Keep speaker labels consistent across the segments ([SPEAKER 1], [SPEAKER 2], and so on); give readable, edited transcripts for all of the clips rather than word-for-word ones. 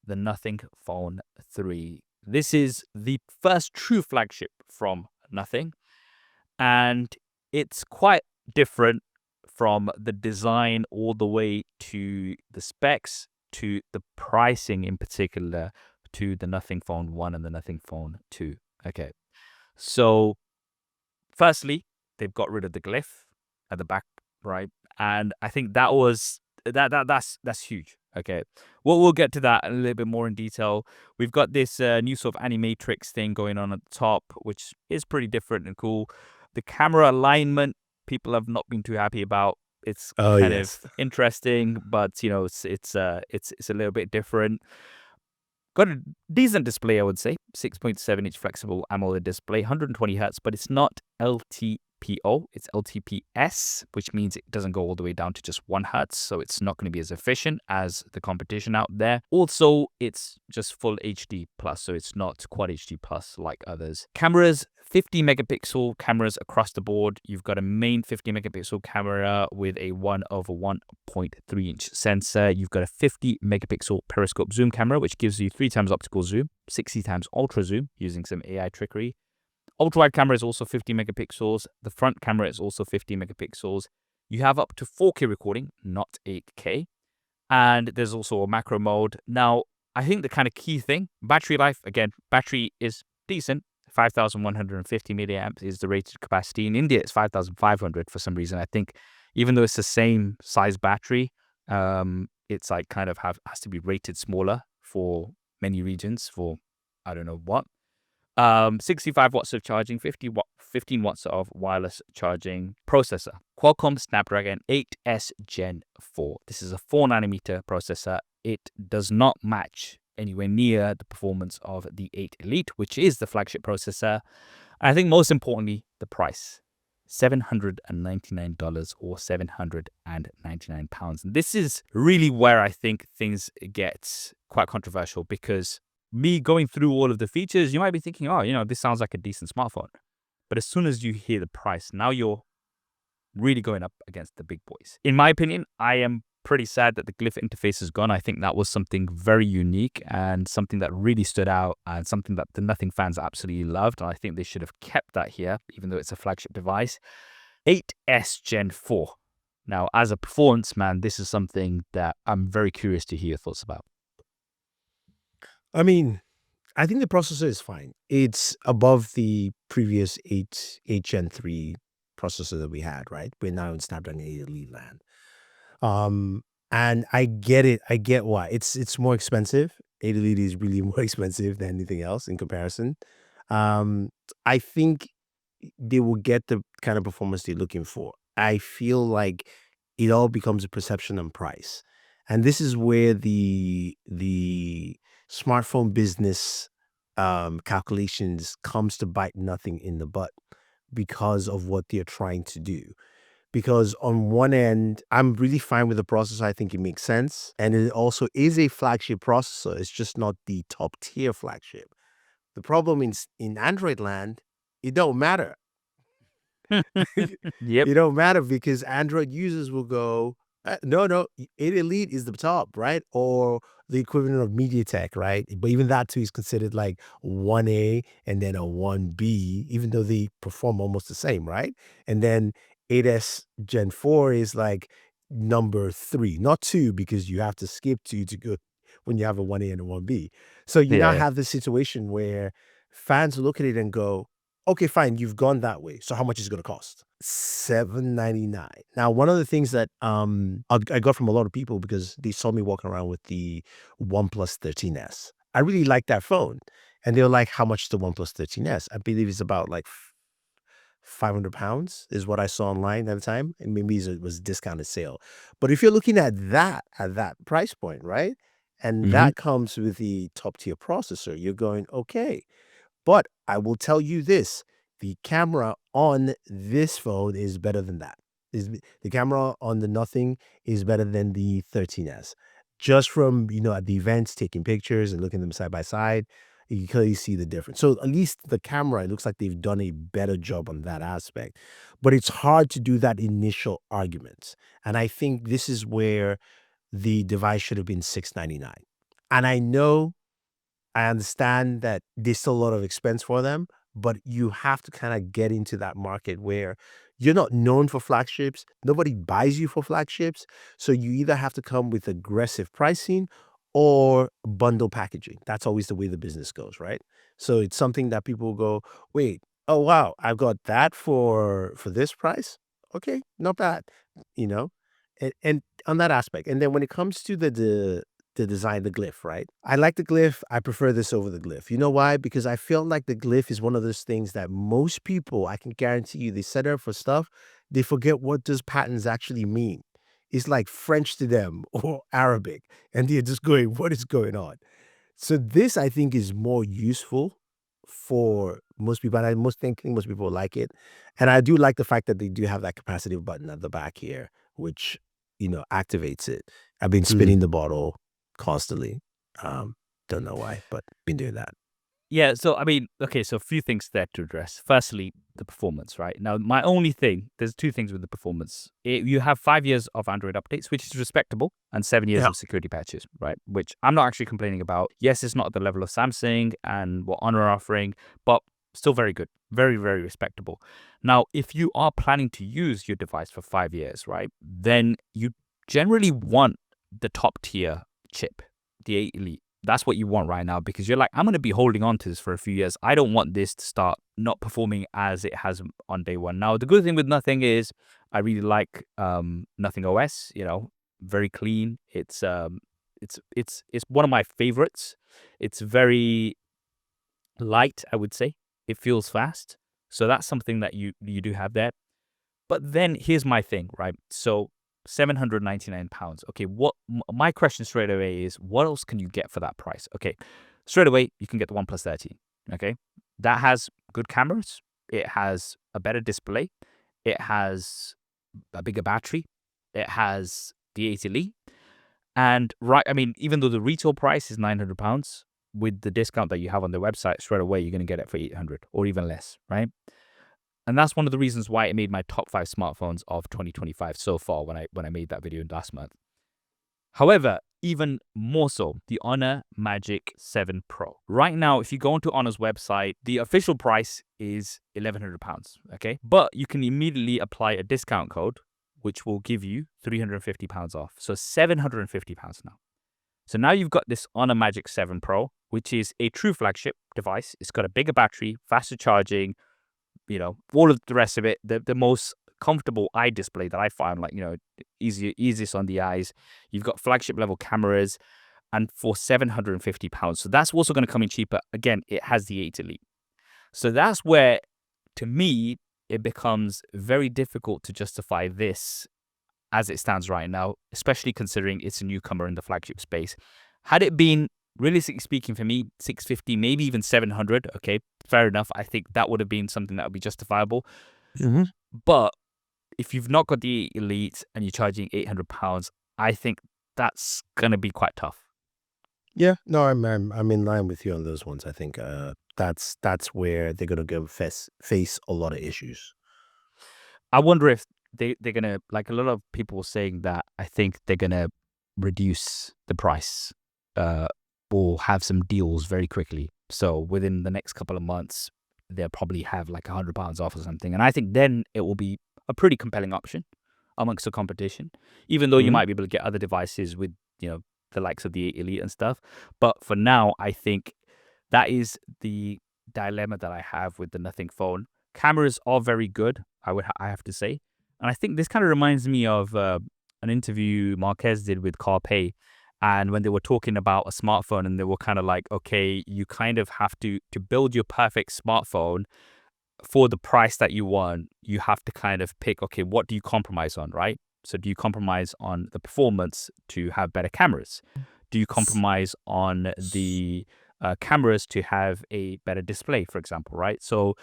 [SPEAKER 1] the Nothing Phone 3. This is the first true flagship from Nothing, and it's quite different from the design all the way to the specs to the pricing in particular to the Nothing Phone 1 and the Nothing Phone 2. Okay. So, firstly, they've got rid of the glyph at the back, right? And I think that's huge. Okay. We'll get to that a little bit more in detail. We've got this new sort of animatrix thing going on at the top, which is pretty different and cool. The camera alignment, people have not been too happy about. It's
[SPEAKER 2] Oh,
[SPEAKER 1] kind
[SPEAKER 2] yes.
[SPEAKER 1] of interesting, but it's a little bit different. Got a decent display, I would say. 6.7-inch flexible AMOLED display, 120 hertz, but it's not LTPO, it's LTPS, which means it doesn't go all the way down to just 1 hertz, so it's not going to be as efficient as the competition out there. Also, it's just full HD plus, so it's not Quad HD plus like others. Cameras, 50 megapixel cameras across the board. You've got a main 50 megapixel camera with a 1/1.3-inch sensor. You've got a 50 megapixel periscope zoom camera, which gives you 3 times optical zoom, 60 times ultra zoom using some AI trickery. Ultra wide camera is also 50 megapixels. The front camera is also 50 megapixels. You have up to 4K recording, not 8K. And there's also a macro mode. Now, I think the kind of key thing, battery life, again, battery is decent. 5,150 milliamps is the rated capacity. In India, it's 5,500 for some reason. I think even though it's the same size battery, it's like kind of has to be rated smaller for many regions for I don't know what. 65 watts of charging, 15 watts of wireless charging. Processor, Qualcomm Snapdragon 8S Gen 4. This is a 4nm processor. It does not match anywhere near the performance of the 8 Elite, which is the flagship processor. And I think most importantly, the price. $799 or £799. And this is really where I think things get quite controversial, because me going through all of the features, you might be thinking, oh, this sounds like a decent smartphone. But as soon as you hear the price, now you're really going up against the big boys. In my opinion, I am pretty sad that the glyph interface is gone. I think that was something very unique and something that really stood out and something that the Nothing fans absolutely loved. And I think they should have kept that here, even though it's a flagship device. 8S Gen 4. Now, as a performance man, this is something that I'm very curious to hear your thoughts about.
[SPEAKER 2] I mean, I think the processor is fine. It's above the previous 8 Gen 3 processor that we had, right? We're now in Snapdragon 8 Elite land. And I get it. I get why. It's more expensive. 8 Elite is really more expensive than anything else in comparison. I think they will get the kind of performance they're looking for. I feel like it all becomes a perception and price. And this is where the smartphone business calculations comes to bite Nothing in the butt because of what they're trying to do. Because on one end, I'm really fine with the processor. I think it makes sense. And it also is a flagship processor. It's just not the top tier flagship. The problem in Android land, it don't matter.
[SPEAKER 1] Yep.
[SPEAKER 2] It don't matter because Android users will go, no, 8 Elite is the top, right? Or the equivalent of MediaTek, right? But even that too is considered like 1A and then a 1B, even though they perform almost the same, right? And then 8S Gen 4 is like number 3, not 2, because you have to skip 2 to go when you have a 1A and a 1B. So you now
[SPEAKER 1] Yeah.
[SPEAKER 2] have this situation where fans look at it and go, okay, fine, you've gone that way. So how much is it going to cost? $799. Now, one of the things that I got from a lot of people because they saw me walking around with the OnePlus 13S. I really like that phone. And they were like, how much is the OnePlus 13S? I believe it's about like £500 is what I saw online at the time. And maybe it was a discounted sale. But if you're looking at that price point, right? And
[SPEAKER 1] Mm-hmm.
[SPEAKER 2] that comes with the top tier processor, you're going, okay. But I will tell you this, the camera on this phone is better than that. The camera on the Nothing is better than the 13S. Just from, at the events, taking pictures and looking at them side by side, you can clearly see the difference. So at least the camera, it looks like they've done a better job on that aspect. But it's hard to do that initial argument. And I think this is where the device should have been $699. And I understand that there's still a lot of expense for them, but you have to kind of get into that market where you're not known for flagships. Nobody buys you for flagships. So you either have to come with aggressive pricing or bundle packaging. That's always the way the business goes, right? So it's something that people go, wait, oh wow, I've got that for this price. Okay, not bad, you know? And on that aspect. And then when it comes to the design, the glyph, right? I like the glyph. I prefer this over the glyph. You know why? Because I feel like the glyph is one of those things that most people, I can guarantee you, they set it up for stuff, they forget what those patterns actually mean. It's like French to them or Arabic, and they're just going, what is going on? So this, I think, is more useful for most people, and I think most people like it. And I do like the fact that they do have that capacitive button at the back here, which activates it. I've been spinning the bottle constantly. Don't know why, but been doing that.
[SPEAKER 1] Yeah, so I mean, okay, so a few things there to address. Firstly, the performance, right? Now, my only thing, there's two things with the performance. You have 5 years of Android updates, which is respectable, and 7 years
[SPEAKER 2] Yeah.
[SPEAKER 1] of security patches, right? Which I'm not actually complaining about. Yes, it's not at the level of Samsung and what Honor are offering, but still very good. Very, very respectable. Now, if you are planning to use your device for 5 years, right, then you generally want the top tier chip, the 8 Elite. That's what you want right now, because you're like, I'm going to be holding on to this for a few years. I don't want this to start not performing as it has on day one. Now, the good thing with Nothing is I really like Nothing OS, very clean. It's one of my favorites. It's very light, I would say. It feels fast. So that's something that you do have there. But then here's my thing, right? So £799. Okay, my question straight away is, what else can you get for that price? Okay, straight away you can get the OnePlus 13. Okay, that has good cameras. It has a better display. It has a bigger battery. It has the 8 Elite. And I mean, even though the retail price is £900, with the discount that you have on the website, straight away you're going to get it for 800 or even less, right? And that's one of the reasons why it made my top 5 smartphones of 2025 so far when I made that video last month. However, even more so, the Honor Magic 7 Pro. Right now, if you go onto Honor's website, the official price is £1,100, okay? But you can immediately apply a discount code, which will give you £350 off. So £750 now. So now you've got this Honor Magic 7 Pro, which is a true flagship device. It's got a bigger battery, faster charging, all of the rest of it, the most comfortable eye display that I found, easiest on the eyes. You've got flagship level cameras, and for £750. So that's also going to come in cheaper. Again, it has the 8 Elite. So that's where, to me, it becomes very difficult to justify this as it stands right now, especially considering it's a newcomer in the flagship space. Had it been, realistically speaking, for me, 650, maybe even 700, okay, fair enough. I think that would have been something that would be justifiable.
[SPEAKER 2] Mm-hmm.
[SPEAKER 1] But if you've not got the Elite and you're charging £800, I think that's going to be quite tough.
[SPEAKER 2] Yeah, no, I'm in line with you on those ones. I think that's where they're gonna go face a lot of issues.
[SPEAKER 1] I wonder if they're going to, like a lot of people were saying that, I think they're going to reduce the price or have some deals very quickly. So within the next couple of months, they'll probably have like £100 off or something. And I think then it will be a pretty compelling option amongst the competition, even though you might be able to get other devices with, the likes of the Elite and stuff. But for now, I think that is the dilemma that I have with the Nothing phone. Cameras are very good, I have to say. And I think this kind of reminds me of an interview Marquez did with Carpe. And when they were talking about a smartphone, and they were kind of like, okay, you kind of have to build your perfect smartphone for the price that you want. You have to kind of pick, okay, what do you compromise on, right? So do you compromise on the performance to have better cameras? Do you compromise on the cameras to have a better display, for example, right? So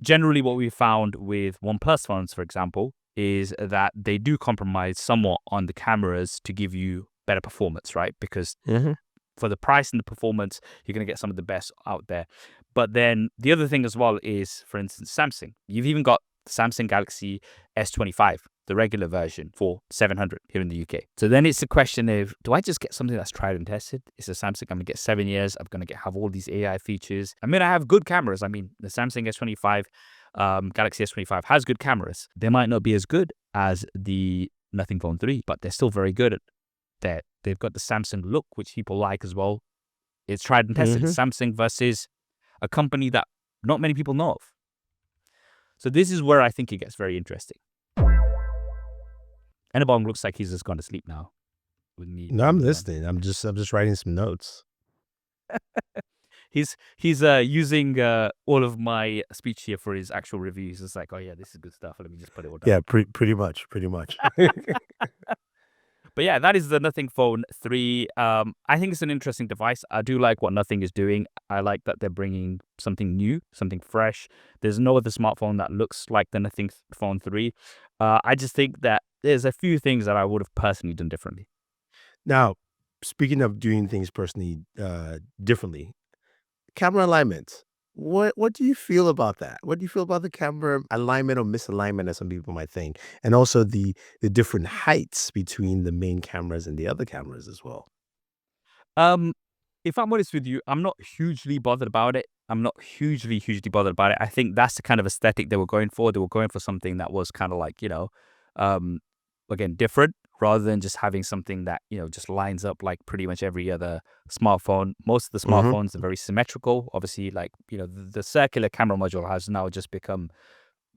[SPEAKER 1] generally what we found with OnePlus phones, for example, is that they do compromise somewhat on the cameras to give you better performance, right? Because for the price and the performance, you're going to get some of the best out there. But then the other thing as well is, for instance, Samsung. You've even got Samsung Galaxy S25. the regular version, for $700 here in the UK. So then it's a question of, do I just get something that's tried and tested? It's a Samsung. I'm going to get 7 years. I'm going to have all these AI features. I mean, I have good cameras. I mean, the Samsung S25, Galaxy S25 has good cameras. They might not be as good as the Nothing Phone 3, but they're still very good at that. They've got the Samsung look, which people like as well. It's tried and tested.
[SPEAKER 2] Mm-hmm.
[SPEAKER 1] Samsung versus a company that not many people know of. So this is where I think it gets very interesting. Annabong looks like he's just gone to sleep now. With me,
[SPEAKER 2] No, I'm listening. I'm just writing some notes.
[SPEAKER 1] He's using all of my speech here for his actual reviews. It's like, oh yeah, this is good stuff. Let me just put it all down.
[SPEAKER 2] Yeah, pretty much.
[SPEAKER 1] But yeah, that is the Nothing Phone 3. I think it's an interesting device. I do like what Nothing is doing. I like that they're bringing something new, something fresh. There's no other smartphone that looks like the Nothing Phone 3. I just think that there's a few things that I would have personally done differently.
[SPEAKER 2] Now, speaking of doing things personally differently, camera alignment. What do you feel about that? What do you feel about the camera alignment or misalignment, as some people might think, and also the different heights between the main cameras and the other cameras as well?
[SPEAKER 1] If I'm honest with you, I'm not hugely bothered about it. I'm not hugely bothered about it. I think that's the kind of aesthetic they were going for. They were going for something that was kind of like, um, again, different, rather than just having something that, just lines up like pretty much every other smartphone. Most of the
[SPEAKER 2] Mm-hmm.
[SPEAKER 1] smartphones are very symmetrical. Obviously, like, the circular camera module has now just become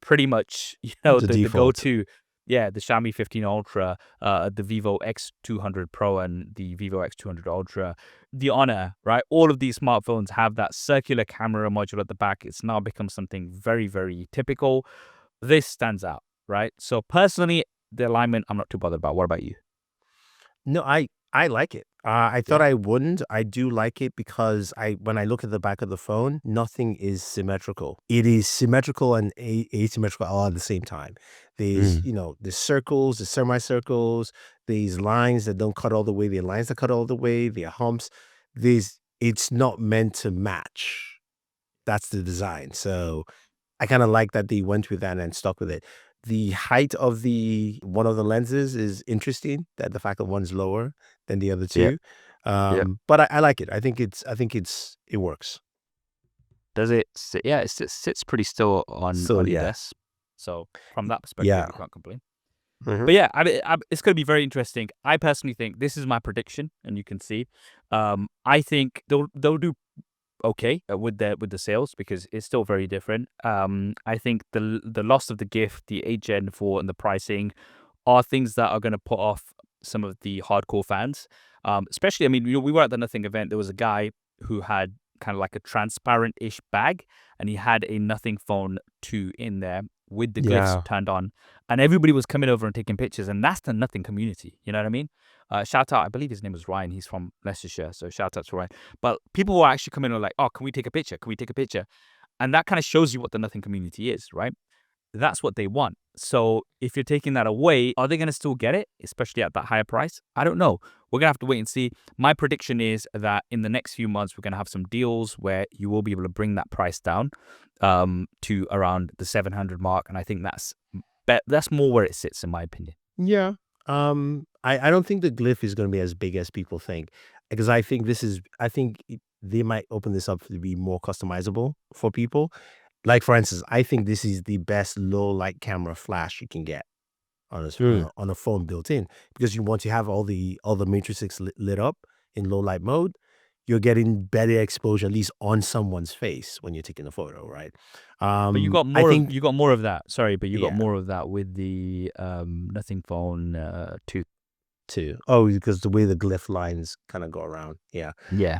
[SPEAKER 1] pretty much,
[SPEAKER 2] The
[SPEAKER 1] the
[SPEAKER 2] default.
[SPEAKER 1] go-to. Yeah, the Xiaomi 15 Ultra, the Vivo X200 Pro, and the Vivo X200 Ultra, the Honor, right? All of these smartphones have that circular camera module at the back. It's now become something very, very typical. This stands out, right? So personally, the alignment, I'm not too bothered about. What about you?
[SPEAKER 2] No, I like it. I thought
[SPEAKER 1] Yeah.
[SPEAKER 2] I wouldn't. I do like it because when I look at the back of the phone, nothing is symmetrical. It is symmetrical and asymmetrical all at the same time. There's,
[SPEAKER 1] Mm.
[SPEAKER 2] there's circles, there's semicircles, there's lines that don't cut all the way, there are lines that cut all the way, there are humps. It's not meant to match. That's the design. So I kind of like that they went with that and stuck with it. The height of one of the lenses is interesting. That the fact that one's lower than the other
[SPEAKER 1] Yeah.
[SPEAKER 2] two,
[SPEAKER 1] Yeah.
[SPEAKER 2] but I like it. I think it works.
[SPEAKER 1] Does it sit? Yeah, it sits pretty still on
[SPEAKER 2] So
[SPEAKER 1] your
[SPEAKER 2] yeah,
[SPEAKER 1] desk. So from that perspective,
[SPEAKER 2] yeah.
[SPEAKER 1] you can't complain.
[SPEAKER 2] Hmm.
[SPEAKER 1] But yeah, it's going to be very interesting. I personally think this is my prediction, and you can see. I think they'll do okay with the sales, because it's still very different. I think the loss of the gift, the 8 Gen 4, and the pricing are things that are going to put off some of the hardcore fans. Especially, I mean, we were at the Nothing event. There was a guy who had kind of like a transparent-ish bag, and he had a Nothing Phone 2 in there with the glyphs
[SPEAKER 2] Yeah.
[SPEAKER 1] turned on, and everybody was coming over and taking pictures, and that's the Nothing community. You know what I mean? Shout out, I believe his name was Ryan. He's from Leicestershire, so shout out to Ryan. But people were actually coming and like, oh, can we take a picture? Can we take a picture? And that kind of shows you what the Nothing community is, right? That's what they want. So if you're taking that away, are they going to still get it, especially at that higher price? I don't know. We're going to have to wait and see. My prediction is that in the next few months, we're going to have some deals where you will be able to bring that price down to around the 700 mark. And I think that's more where it sits, in my opinion.
[SPEAKER 2] Yeah. I don't think the glyph is going to be as big as people think, because they might open this up to be more customizable for people. Like, for instance, I think this is the best low light camera flash you can get on a phone built in, because you want to have all the matrices lit up in low light mode. You're getting better exposure, at least on someone's face, when you're taking a photo, right?
[SPEAKER 1] But
[SPEAKER 2] I think,
[SPEAKER 1] you got more of that. Sorry, but you got
[SPEAKER 2] yeah,
[SPEAKER 1] more of that with the Nothing Phone 2.
[SPEAKER 2] too. Oh, because the way the glyph lines kind of go around. Yeah.
[SPEAKER 1] Yeah.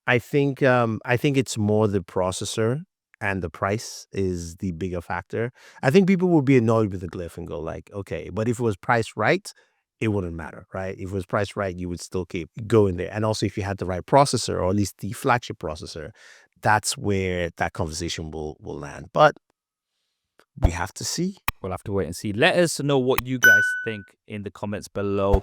[SPEAKER 2] I think it's more the processor, and the price is the bigger factor. I think people will be annoyed with the glyph and go like, okay, but if it was priced right, it wouldn't matter, right? If it was priced right, you would still keep going there. And also, if you had the right processor, or at least the flagship processor, that's where that conversation will land. But we have to see.
[SPEAKER 1] We'll have to wait and see. Let us know what you guys think in the comments below.